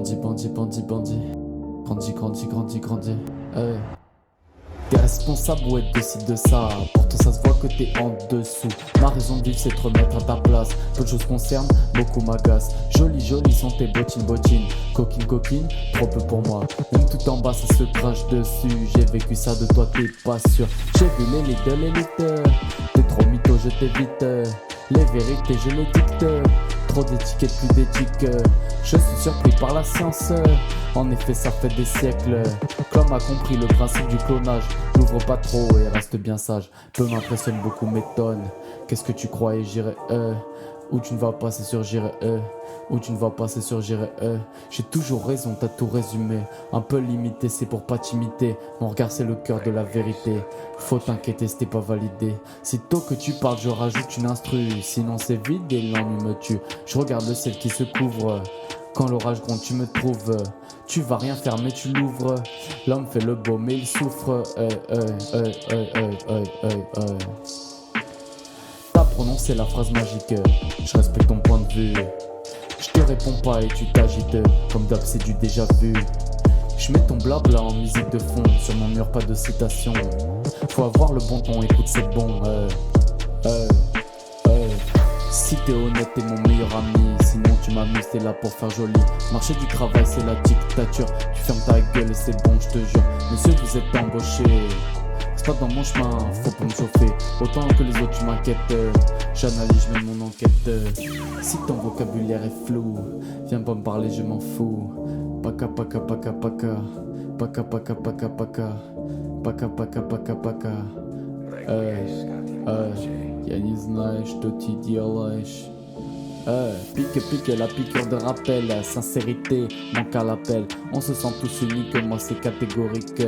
Bandit, bandit, bandit, bandit. Grandis, grandis, grandis, grandis. T'es responsable, ouais, décide de ça. Pourtant ça se voit que t'es en dessous. Ma raison de vivre c'est te remettre à ta place. Peu de choses concernent, beaucoup m'agacent. Joli, joli sont tes bottines, bottines. Coquine, coquine, trop peu pour moi. Même tout en bas ça se crache dessus. J'ai vécu ça de toi, t'es pas sûr. J'ai vu l'élite de l'élite. T'es trop mytho, je t'évite. Les vérités, je les dicte. Trop d'étiquettes, plus d'éthique. Je suis surpris par la science. En effet, ça fait des siècles. Comme a compris le principe du clonage. N'ouvre pas trop et reste bien sage. Peu m'impressionne, beaucoup m'étonne. Qu'est-ce que tu croyais, j'irai où tu ne vas pas, c'est sûr, j'irai où tu ne vas pas, c'est sûr, j'irai J'ai toujours raison, t'as tout résumé. Un peu limité, c'est pour pas t'imiter. Mon regard, c'est le cœur de la vérité. Faut t'inquiéter, c'était pas validé. Sitôt que tu parles, je rajoute une instru. Sinon, c'est vide et l'ennui me tue. Je regarde le ciel qui se couvre. Quand l'orage gronde, tu me trouves. Tu vas rien faire, mais tu l'ouvres. L'homme fait le beau, mais il souffre. T'as prononcé la phrase magique. Je respecte ton point de vue. Je te réponds pas et tu t'agites. Comme d'hab, c'est du déjà vu. Je mets ton blabla en musique de fond. Sur mon mur, pas de citation. Faut avoir le bon ton, écoute, c'est bon. Si t'es honnête, t'es mon meilleur ami. Sinon tu m'amuses, t'es là pour faire joli. Marché du travail, c'est la dictature. Tu fermes ta gueule et c'est bon, je te jure. Monsieur, vous êtes embauché. C'est pas dans mon chemin, faut pas me chauffer. Autant que les autres, tu m'inquiètes. J'analyse, je mets mon enquête. Si ton vocabulaire est flou, viens pas me parler, je m'en fous. Paka, paka, paka, paka. Paka, paka, paka, paka. Paka, paka, paka, paka. Я не знаю, что ты делаешь. Pique, pique, la piqûre de rappel. Sincérité, manque à l'appel. On se sent tous unis, que moi c'est catégorique.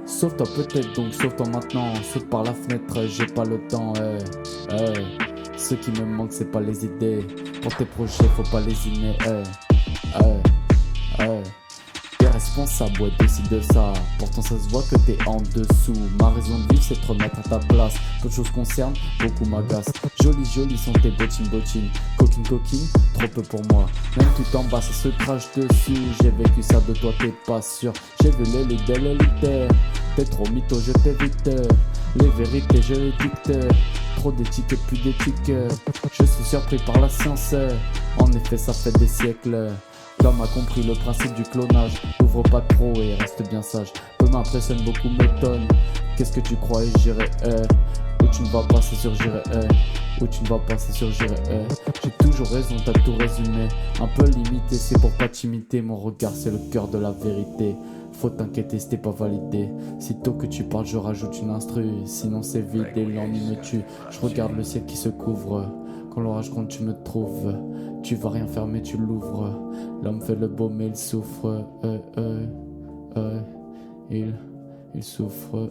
Sauf toi peut-être, donc sauf toi maintenant. Saute par la fenêtre, j'ai pas le temps. Ce qui me manque, c'est pas les idées. Pour tes projets, faut pas lésiner. T'es responsable, ouais, décide de ça. Pourtant ça se voit que t'es en dessous. Ma raison de vivre c'est de te remettre à ta place. Peu de choses concernent, beaucoup m'agacent. Joli, joli sont tes bottines, bottines. Coquine, coquine, trop peu pour moi. Même tout en bas ça se crache dessus. J'ai vécu ça de toi, t'es pas sûr. J'ai vu l'élite de l'élite. T'es trop mytho, je t'évite. Les vérités, je les dicte. Trop d'éthique et plus d'éthique. Je suis surpris par la science. En effet ça fait des siècles. L'homme a compris le principe du clonage. N'ouvre pas trop et reste bien sage. Peu m'impressionne, beaucoup m'étonne. Qu'est-ce que tu croyais, j'irai où tu ne vas pas, c'est sûr, j'irai où tu ne vas pas, c'est sûr, j'irai J'ai toujours raison, t'as tout résumé. Un peu limité, c'est pour pas t'imiter. Mon regard, c'est le cœur de la vérité. Faut t'inquiéter, c'était pas validé. Sitôt que tu parles, je rajoute une instru. Sinon c'est vide et l'ennui me tue. Je regarde le ciel qui se couvre. Quand l'orage gronde, tu me trouves. Tu vas rien faire, mais tu l'ouvres. L'homme fait le beau, mais il souffre. Il souffre.